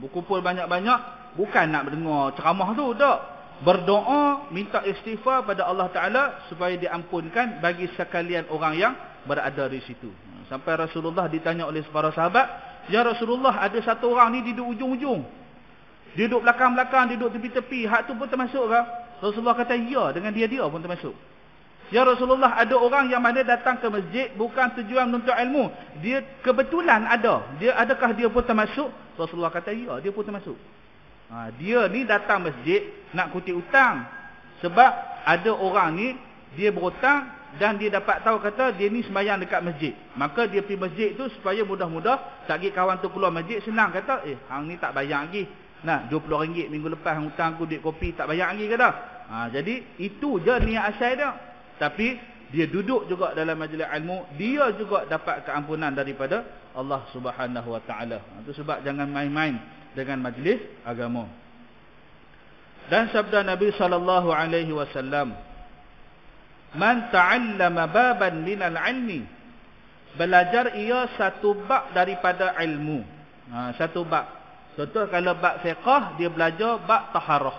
Berkumpul banyak-banyak bukan nak mendengar ceramah tu, tak. Berdoa, minta istighfar pada Allah Ta'ala supaya diampunkan bagi sekalian orang yang berada di situ. Sampai Rasulullah ditanya oleh para sahabat, ya Rasulullah, ada satu orang ni duduk ujung-ujung, dia duduk belakang-belakang, dia duduk tepi-tepi, hak tu pun termasuk ke? Rasulullah kata ya, dengan dia pun termasuk. Ya Rasulullah, ada orang yang mana datang ke masjid bukan tujuan menuntut ilmu, dia kebetulan ada, adakah dia pun termasuk? Rasulullah kata ya, dia pun termasuk. Dia ni datang masjid nak kutip hutang. Sebab ada orang ni dia berhutang dan dia dapat tahu kata dia ni sembahyang dekat masjid. Maka dia pergi masjid tu supaya mudah-mudah tak pergi kawan tu keluar masjid, senang kata, hang ni tak bayar lagi. Nah, RM20 minggu lepas hutang aku duit kopi tak bayar lagi ke dah. Jadi itu je niat asal dia. Tapi dia duduk juga dalam majlis ilmu, dia juga dapat keampunan daripada Allah Subhanahu Wa Taala. Itu sebab jangan main-main dengan majlis agama. Dan sabda Nabi sallallahu alaihi wasallam, "Man ta'allama baban minal ilmi." Belajar ia satu bab daripada ilmu. Satu bab. Contoh kalau bab fiqh, dia belajar bab taharah.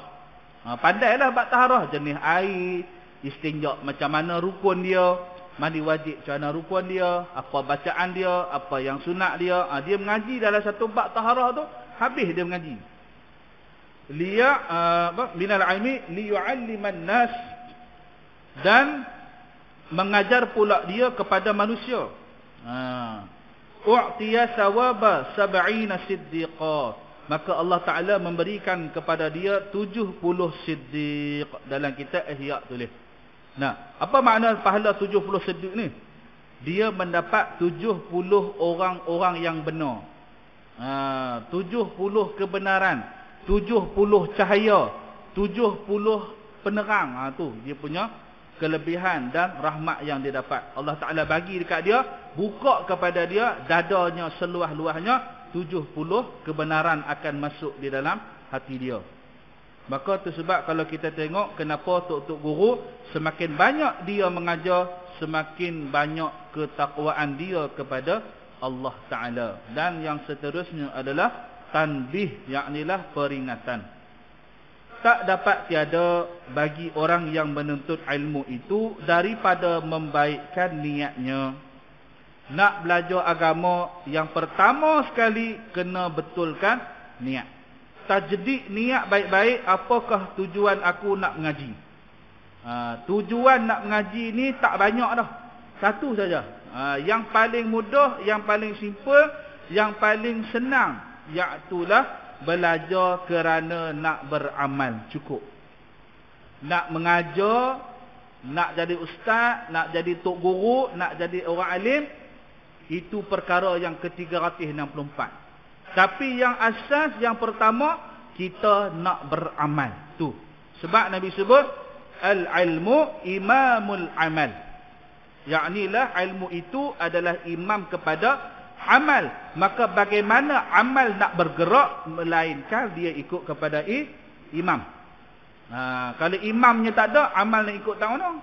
Pandailah bab taharah, jenis air, istinja macam mana rukun dia, mandi wajib macam mana rukun dia, apa bacaan dia, apa yang sunat dia. Dia mengaji dalam satu bab taharah tu, habis dia mengaji. Minal ilmi liyu'alliman nas, dan mengajar pula dia kepada manusia. U'tiya sawaba 70 siddiqa, maka Allah Ta'ala memberikan kepada dia 70 siddiq. Dalam kitab Ihya tulis. Apa makna pahala 70 siddiq ni? Dia mendapat 70 orang-orang yang benar, 70 kebenaran, 70 cahaya, 70 penerang. Tu dia punya kelebihan dan rahmat yang dia dapat. Allah Ta'ala bagi dekat dia, buka kepada dia dadanya seluas-luasnya, 70 kebenaran akan masuk di dalam hati dia. Maka tu sebab kalau kita tengok kenapa tok-tok guru semakin banyak dia mengajar, semakin banyak ketakwaan dia kepada Allah Ta'ala. Dan yang seterusnya adalah tanbih, yaknilah peringatan. Tak dapat tiada bagi orang yang menuntut ilmu itu daripada membaikkan niatnya. Nak belajar agama, yang pertama sekali kena betulkan niat. Tajdik niat baik-baik, apakah tujuan aku nak mengaji. Tujuan nak mengaji ni tak banyak dah, satu saja. Yang paling mudah, yang paling simple, yang paling senang, iaitulah belajar kerana nak beramal, cukup. Nak mengajar, nak jadi ustaz, nak jadi tok guru, nak jadi orang alim, itu perkara yang ke-364. Tapi yang asas, yang pertama, kita nak beramal. Tu sebab Nabi sebut al-ilmu imamul amal, yaknilah ilmu itu adalah imam kepada amal. Maka bagaimana amal nak bergerak, melainkan dia ikut kepada imam. Kalau imamnya tak ada, amal nak ikut tak mana.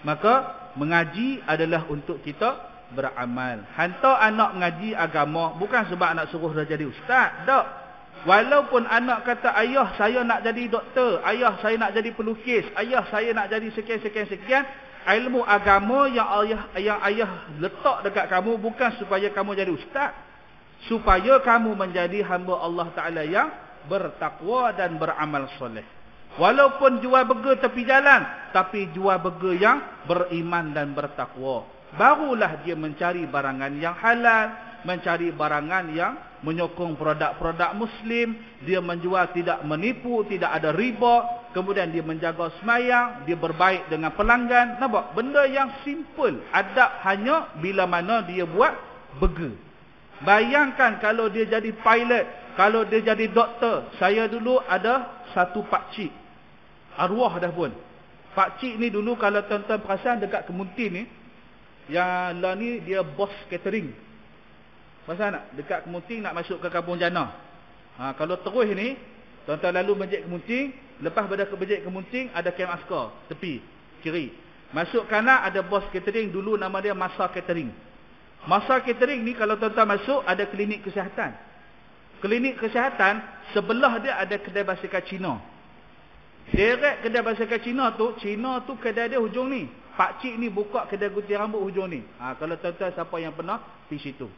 Maka mengaji adalah untuk kita beramal. Hantar anak mengaji agama bukan sebab nak suruh dia jadi ustaz, tak. Walaupun anak kata, ayah saya nak jadi doktor, ayah saya nak jadi pelukis, ayah saya nak jadi sekian-sekian-sekian, ilmu agama yang ayah letak dekat kamu bukan supaya kamu jadi ustaz, supaya kamu menjadi hamba Allah Ta'ala yang bertakwa dan beramal soleh. Walaupun jual burger tepi jalan, tapi jual burger yang beriman dan bertakwa. Barulah dia mencari barangan yang halal, mencari barangan yang menyokong produk-produk Muslim. Dia menjual tidak menipu, tidak ada riba. Kemudian dia menjaga semayang, dia berbaik dengan pelanggan. Nampak? Benda yang simple. Adab hanya bila mana dia buat burger. Bayangkan kalau dia jadi pilot, kalau dia jadi doktor. Saya dulu ada satu pakcik, arwah dah pun. Pakcik ni dulu kalau tuan-tuan perasan dekat Kemuntin ni, yang lah ni dia bos catering. Pasal nak dekat Kemunting nak masuk ke Kampung Jannah. Kalau terus ni, tuan-tuan lalu Masjid Kemunting, lepas pada ke Masjid Kemunting ada kem askar tepi kiri. Masuk kanan ada bos catering, dulu nama dia Masa Catering. Masa Catering ni kalau tuan-tuan masuk ada klinik kesihatan. Klinik kesihatan sebelah dia ada kedai basikal Cina. Direct kedai basikal Cina tu kedai dia hujung ni. Pakcik ni buka kedai gunting rambut hujung ni. Kalau tuan-tuan siapa yang pernah pergi situ.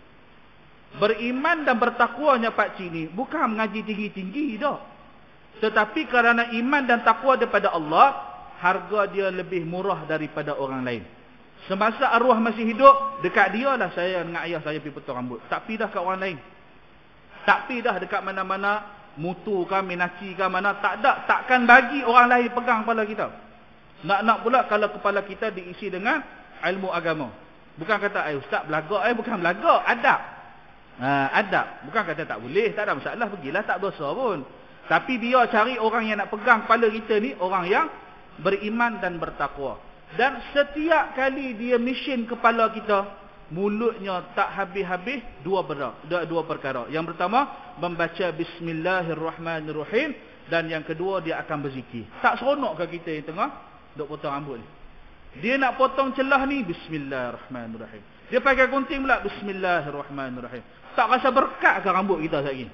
Beriman dan bertakwanya pakcik ni bukan mengaji tinggi-tinggi dah. Tetapi kerana iman dan takwa daripada Allah, harga dia lebih murah daripada orang lain. Semasa arwah masih hidup, dekat dia lah saya dengan ayah saya pergi potong rambut. Tak pergi dah kat orang lain. Tak pergi dah dekat mana-mana, Mutu kan, Minaci kan mana. Tak ada. Takkan bagi orang lain pegang kepala kita. Nak pula kalau kepala kita diisi dengan ilmu agama. Bukan kata ustaz belagak, bukan belagak, adab. Adab. Bukan kata tak boleh, tak ada masalah, pergilah, tak dosa pun. Tapi dia cari orang yang nak pegang kepala kita ni, orang yang beriman dan bertakwa. Dan setiap kali dia mission kepala kita, mulutnya tak habis-habis dua perkara. Yang pertama, membaca bismillahirrahmanirrahim. Dan yang kedua, dia akan berzikir. Tak seronok ke kita yang tengah duk potong rambut ni? Dia nak potong celah ni, bismillahirrahmanirrahim. Dia pakai gunting pula, bismillahirrahmanirrahim. Tak rasa berkat ke rambut kita sekali?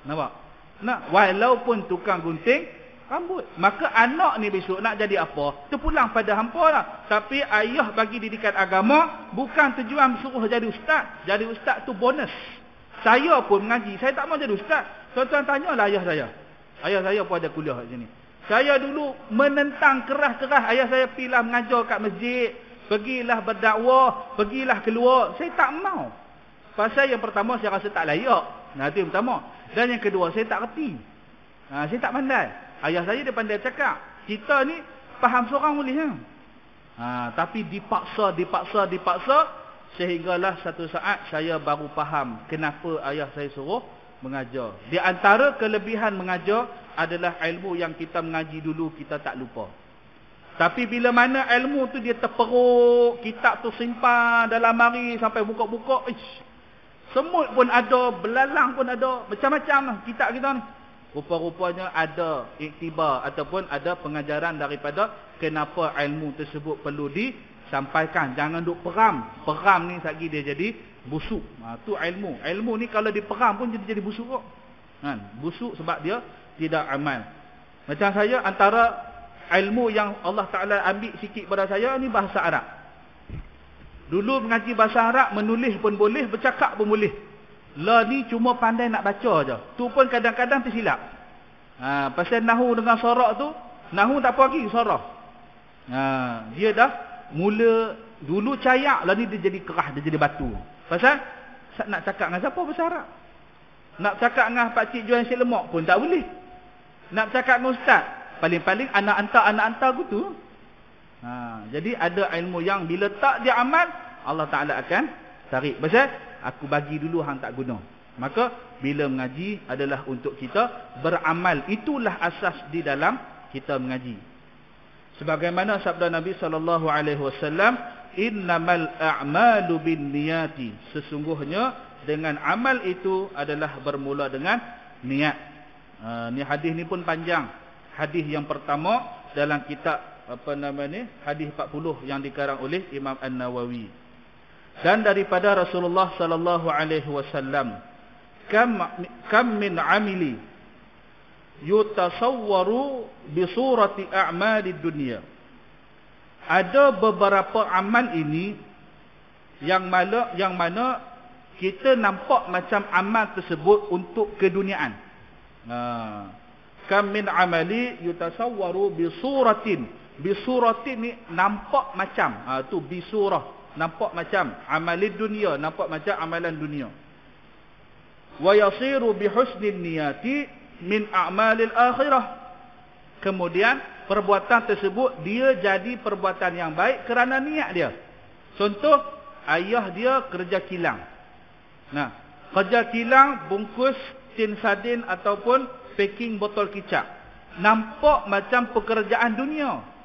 Nampak? Walaupun tukang gunting rambut. Maka anak ni besok nak jadi apa? Terpulang pada hampa lah. Tapi ayah bagi didikan agama, bukan tujuan suruh jadi ustaz. Jadi ustaz tu bonus. Saya pun mengaji, saya tak mau jadi ustaz. Tuan-tuan tanyalah ayah saya. Ayah saya pun ada kuliah kat sini. Saya dulu menentang keras-keras ayah saya pergilah mengajar kat masjid, pergilah berdakwah, pergilah keluar. Saya tak mau. Pasal yang pertama saya rasa tak layak. Itu yang pertama. Dan yang kedua, saya tak reti. Saya tak pandai. Ayah saya dia pandai cakap. Kita ni faham seorang boleh. Tapi dipaksa. Sehinggalah satu saat saya baru faham kenapa ayah saya suruh mengajar. Di antara kelebihan mengajar adalah ilmu yang kita mengaji dulu kita tak lupa. Tapi bila mana ilmu tu dia terperuk, kitab tu simpan dalam mari sampai buka-buka, semut pun ada, belalang pun ada, macam-macam lah kitab kita ni. Rupa-rupanya ada iktibar ataupun ada pengajaran daripada kenapa ilmu tersebut perlu disampaikan. Jangan duk peram. Peram ni lagi dia jadi busuk. Tu ilmu. Ilmu ni kalau diperam pun jadi busuk kok. Busuk sebab dia tidak amal. Macam saya, antara ilmu yang Allah Ta'ala ambil sikit pada saya ni bahasa Arab. Dulu mengaji bahasa Arab, menulis pun boleh, bercakap pun boleh. Lah ni cuma pandai nak baca je. Tu pun kadang-kadang tersilap. Pasal nahu dengan sorak tu, nahu tak apa lagi, sorak. Dia dah mula dulu cayak, lah ni dia jadi kerah, dia jadi batu. Pasal nak cakap dengan siapa bahasa Arab? Nak cakap dengan pakcik jual nasi lemak pun tak boleh. Nak cakap dengan ustaz, paling-paling anak hantar gitu. Jadi ada ilmu yang bila tak dia amal, Allah Ta'ala akan tarik. Pasal aku bagi dulu hang tak guna. Maka bila mengaji adalah untuk kita beramal. Itulah asas di dalam kita mengaji. Sebagaimana sabda Nabi SAW, innamal a'malu binniyati. Sesungguhnya dengan amal itu adalah bermula dengan niat. Ni hadis ni pun panjang. Hadis yang pertama dalam kitab hadis 40 yang dikarang oleh Imam An-Nawawi. Dan daripada Rasulullah sallallahu alaihi wasallam, kam min amili yutasawwaru bi surati a'malid dunya. Ada beberapa amal ini yang mana kita nampak macam amal tersebut untuk keduniaan. Kam min amali yutasawwaru bi suratin. Bi suratin ni nampak macam. Tu bi surah. Nampak macam amalid dunia, nampak macam amalan dunia. Wa yasiru bi husnin niyati min a'malil akhirah. Kemudian perbuatan tersebut dia jadi perbuatan yang baik kerana niat dia. Contoh, ayah dia kerja kilang. Kerja kilang bungkus tin sardin ataupun packing botol kicap. Nampak macam pekerjaan dunia.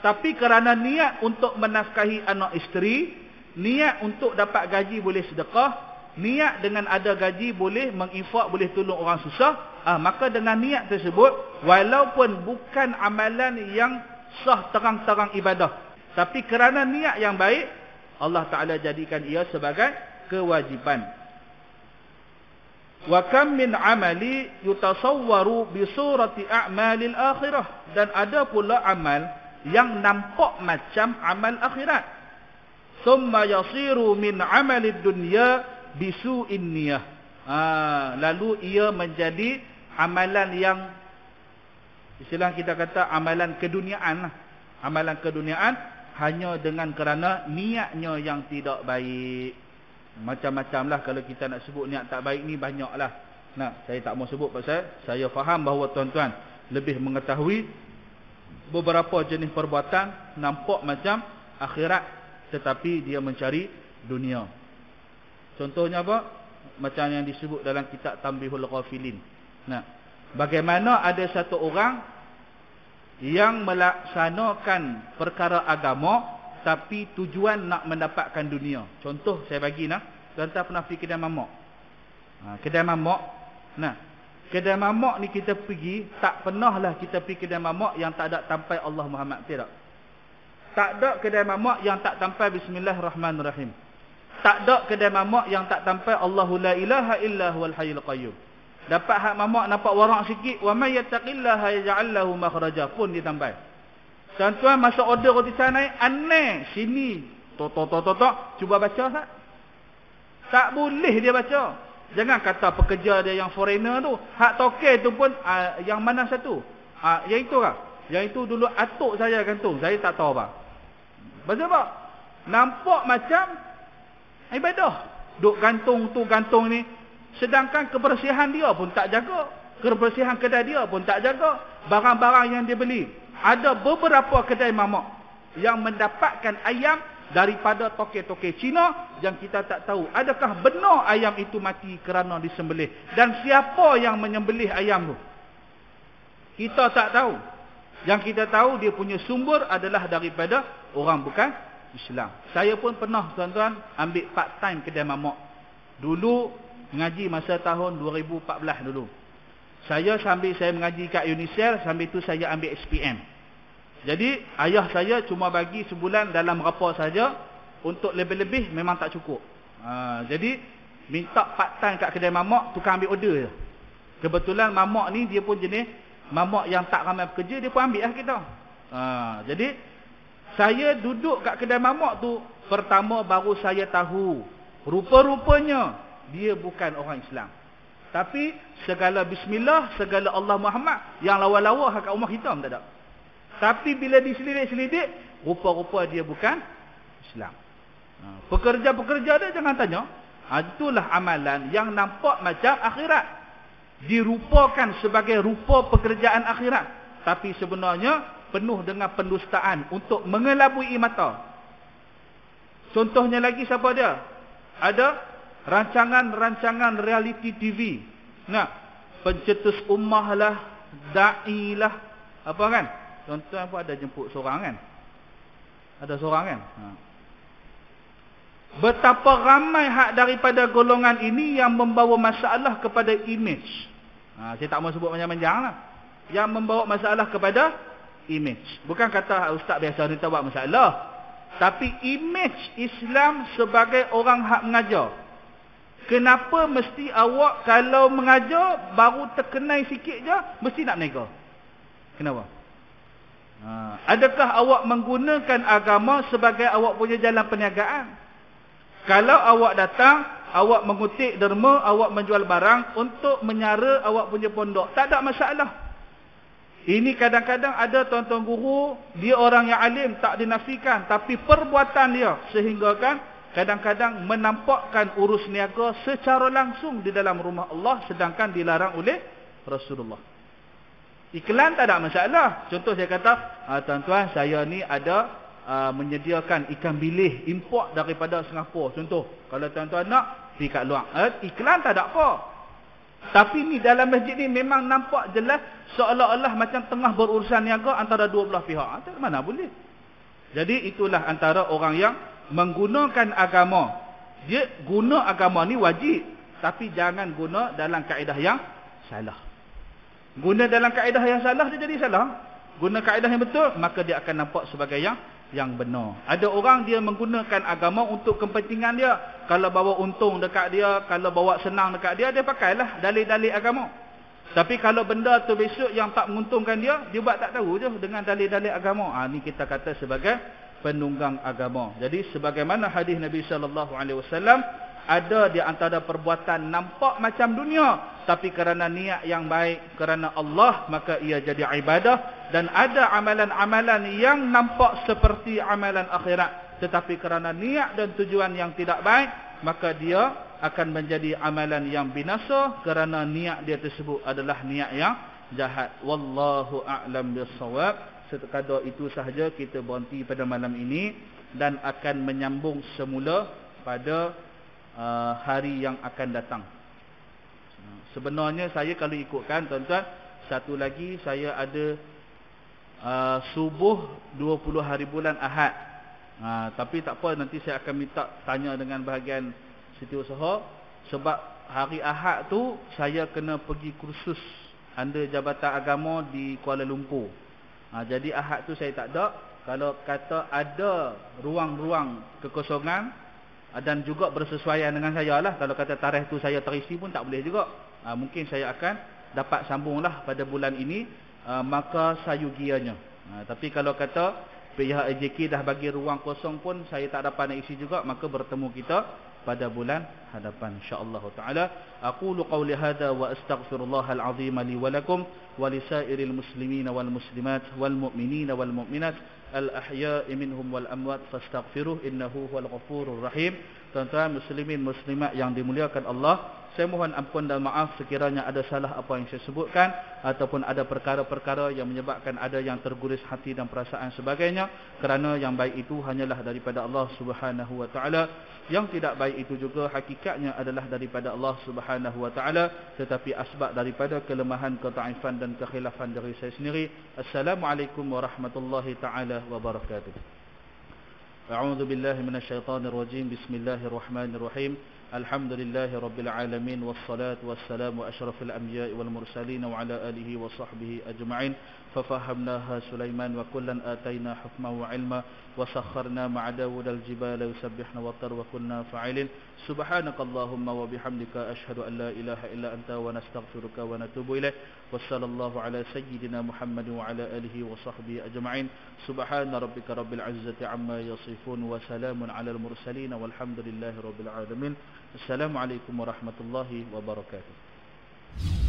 Tapi kerana niat untuk menafkahi anak isteri, niat untuk dapat gaji boleh sedekah, niat dengan ada gaji boleh menginfak, boleh tolong orang susah, maka dengan niat tersebut, walaupun bukan amalan yang sah terang-terang ibadah, tapi kerana niat yang baik, Allah Ta'ala jadikan ia sebagai kewajipan. Wa kam min amali yutasawwaru bi surati a'malil akhirah. Dan ada pula amal yang nampak macam amal akhirat. Summa yasiru min amalid dunya bisu'in niyah. Lalu ia menjadi amalan yang istilah kita kata amalan keduniaan lah. Amalan keduniaan hanya dengan kerana niatnya yang tidak baik. Macam-macam lah kalau kita nak sebut niat tak baik ni banyak lah. Saya tak mau sebut pasal saya faham bahawa tuan-tuan lebih mengetahui beberapa jenis perbuatan nampak macam akhirat, tetapi dia mencari dunia. Contohnya apa? Macam yang disebut dalam kitab Tanbihul Ghafilin. Nah, bagaimana ada satu orang yang melaksanakan perkara agama tapi tujuan nak mendapatkan dunia. Contoh saya bagi tuan-tuan pernah pergi kedai mamak. Kedai mamak. Nah, kedai mamak ni kita pergi, tak pernahlah kita pergi kedai mamak yang tak ada tampai Allah Muhammad, tidak. Tak ada kedai mamak yang tak tampai Bismillahirrahmanirrahim. Tak ada kedai mamak yang tak tampai Allahu la ilaha illa huwal hayyul qayyum. Dapat hak mamak nampak warak sikit, wa may yattaqillaha yaj'al lahu makhraja, pun ditambai. Tuan-tuan masa order roti canai aneh sini tok cuba baca tak boleh dia baca. Jangan kata pekerja dia yang foreigner tu, hak tokek tu pun yang mana satu? Yang itu kah? Yang itu dulu atuk saya gantung, saya tak tahu apa. Pasal apa? Nampak macam ibadah. Duk gantung tu gantung ni, sedangkan kebersihan dia pun tak jaga. Kebersihan kedai dia pun tak jaga. Barang-barang yang dia beli. Ada beberapa kedai mamak yang mendapatkan ayam daripada tokek-tokek Cina yang kita tak tahu adakah benar ayam itu mati kerana disembelih, dan siapa yang menyembelih ayam tu. Kita tak tahu. Yang kita tahu dia punya sumber adalah daripada orang bukan Islam. Saya pun pernah tuan-tuan ambil part time kedai mamak. Dulu mengaji masa tahun 2014 dulu. Sambil saya mengaji kat Unicel, sambil tu saya ambil SPM. Jadi ayah saya cuma bagi sebulan dalam berapa saja, untuk lebih-lebih memang tak cukup. Jadi minta part time kat kedai mamak, tukang ambil order je. Kebetulan mamak ni dia pun jenis mamak yang tak ramai bekerja, dia pun ambil lah kita. Jadi saya duduk kat kedai mamak tu, pertama baru saya tahu rupa-rupanya dia bukan orang Islam. Tapi segala bismillah, segala Allah Muhammad, yang lawa-lawa kat rumah kita tak ada. Tapi bila diselidik-selidik, rupa-rupa dia bukan Islam. Pekerja-pekerja dia jangan tanya. Itulah amalan yang nampak macam akhirat, dirupakan sebagai rupa pekerjaan akhirat, tapi sebenarnya penuh dengan pendustaan untuk mengelabui mata. Contohnya lagi siapa dia? Ada rancangan-rancangan reality TV. Nah, pencetus ummah lah, da'i lah, apa kan? Tuan-tuan pun ada jemput seorang kan? Ada seorang kan? Betapa ramai hak daripada golongan ini yang membawa masalah kepada image. Saya tak mau sebut panjang-panjang lah. Yang membawa masalah kepada image. Bukan kata ustaz biasa ni tak buat masalah, tapi image Islam sebagai orang hak mengajar. Kenapa mesti awak kalau mengajar baru terkenai sikit je mesti nak berniaga? Kenapa? Adakah awak menggunakan agama sebagai awak punya jalan perniagaan? Kalau awak datang, awak mengutip derma, awak menjual barang untuk menyara awak punya pondok, tak ada masalah. Ini kadang-kadang ada tuan-tuan guru, dia orang yang alim, tak dinafikan, tapi perbuatan dia sehingga kan kadang-kadang menampakkan urus niaga secara langsung di dalam rumah Allah, sedangkan dilarang oleh Rasulullah. Iklan tak ada masalah. Contoh saya kata, tuan-tuan saya ni ada menyediakan ikan bilis import daripada Singapura. Contoh, kalau tuan-tuan nak pergi kat luar, iklan tak ada apa. Tapi ni dalam masjid ni memang nampak jelas seolah-olah macam tengah berurusan niaga antara dua belah pihak. Tak mana boleh. Jadi itulah antara orang yang menggunakan agama. Dia guna agama ni wajib, tapi jangan guna dalam kaedah yang salah. Guna dalam kaedah yang salah, dia jadi salah. Guna kaedah yang betul, maka dia akan nampak sebagai yang benar. Ada orang dia menggunakan agama untuk kepentingan dia. Kalau bawa untung dekat dia, kalau bawa senang dekat dia, dia pakailah dalil-dalil agama. Tapi kalau benda tu besok yang tak menguntungkan dia, dia buat tak tahu je dengan dalil-dalil agama. Ni kita kata sebagai penunggang agama. Jadi sebagaimana hadis Nabi SAW, ada di antara perbuatan nampak macam dunia, tapi kerana niat yang baik kerana Allah, maka ia jadi ibadah. Dan ada amalan-amalan yang nampak seperti amalan akhirat, tetapi kerana niat dan tujuan yang tidak baik, maka dia akan menjadi amalan yang binasa kerana niat dia tersebut adalah niat yang jahat. Wallahu a'lam bissawab. sekadar itu sahaja kita berhenti pada malam ini dan akan menyambung semula pada hari yang akan datang. Sebenarnya saya kalau ikutkan tuan-tuan, satu lagi saya ada subuh 20 hari bulan Ahad. Tapi tak apa, nanti saya akan minta tanya dengan bahagian setiausaha, sebab hari Ahad tu saya kena pergi kursus anda Jabatan Agama di Kuala Lumpur. Jadi Ahad tu saya tak ada. Kalau kata ada ruang-ruang kekosongan dan juga bersesuaian dengan saya lah, kalau kata tarikh tu saya terisi pun tak boleh juga. Mungkin saya akan dapat sambunglah pada bulan ini, maka sayugianya. Tapi kalau kata pihak AJK dah bagi ruang kosong pun saya tak dapat nak isi juga, maka bertemu kita pada bulan hadapan insya-Allah taala. Aqulu qawli hadha wa astaghfirullahal azim li wa lakum wa lisairil muslimin wal muslimat wal mu'minin wal mu'minat al ahya'i minhum wal amwat fastaghfiruh innahu huwal ghafurur rahim. Tuan-tuan muslimin muslimat yang dimuliakan Allah, saya mohon ampun dan maaf sekiranya ada salah apa yang saya sebutkan, ataupun ada perkara-perkara yang menyebabkan ada yang terguris hati dan perasaan sebagainya, kerana yang baik itu hanyalah daripada Allah Subhanahu wa taala, yang tidak baik itu juga hakikatnya adalah daripada Allah Subhanahu wa taala, tetapi asbab daripada kelemahan, ketaifan dan kekhilafan dari saya sendiri. Assalamualaikum warahmatullahi taala wabarakatuh. A'udzu billahi minasyaitonir rajim. Bismillahirrahmanirrahim. Alhamdulillahi rabbil alamin wassalatu wassalamu asyrafil anbiya'i wal mursalin wa ala alihi wa sahbihi ajma'in. Fafahamnaha Sulaiman wa kullan atayna hukman wa ilma wa sakharna ma'a Dawud al-jibala yusabbihna wa tar wa kunna fa'ilin. Subhanakallahumma wa bihamdika ashhadu an la ilaha illa anta wa nastaghfiruka wa natubu ilaik. Wassallallahu ala sayyidina Muhammad wa ala alihi wa sahbihi ajma'in. Subhana rabbika rabbil izzati amma yasifun wa salamun ala al-mursalin walhamdulillahi rabbil alamin. Assalamualaikum warahmatullahi wabarakatuh.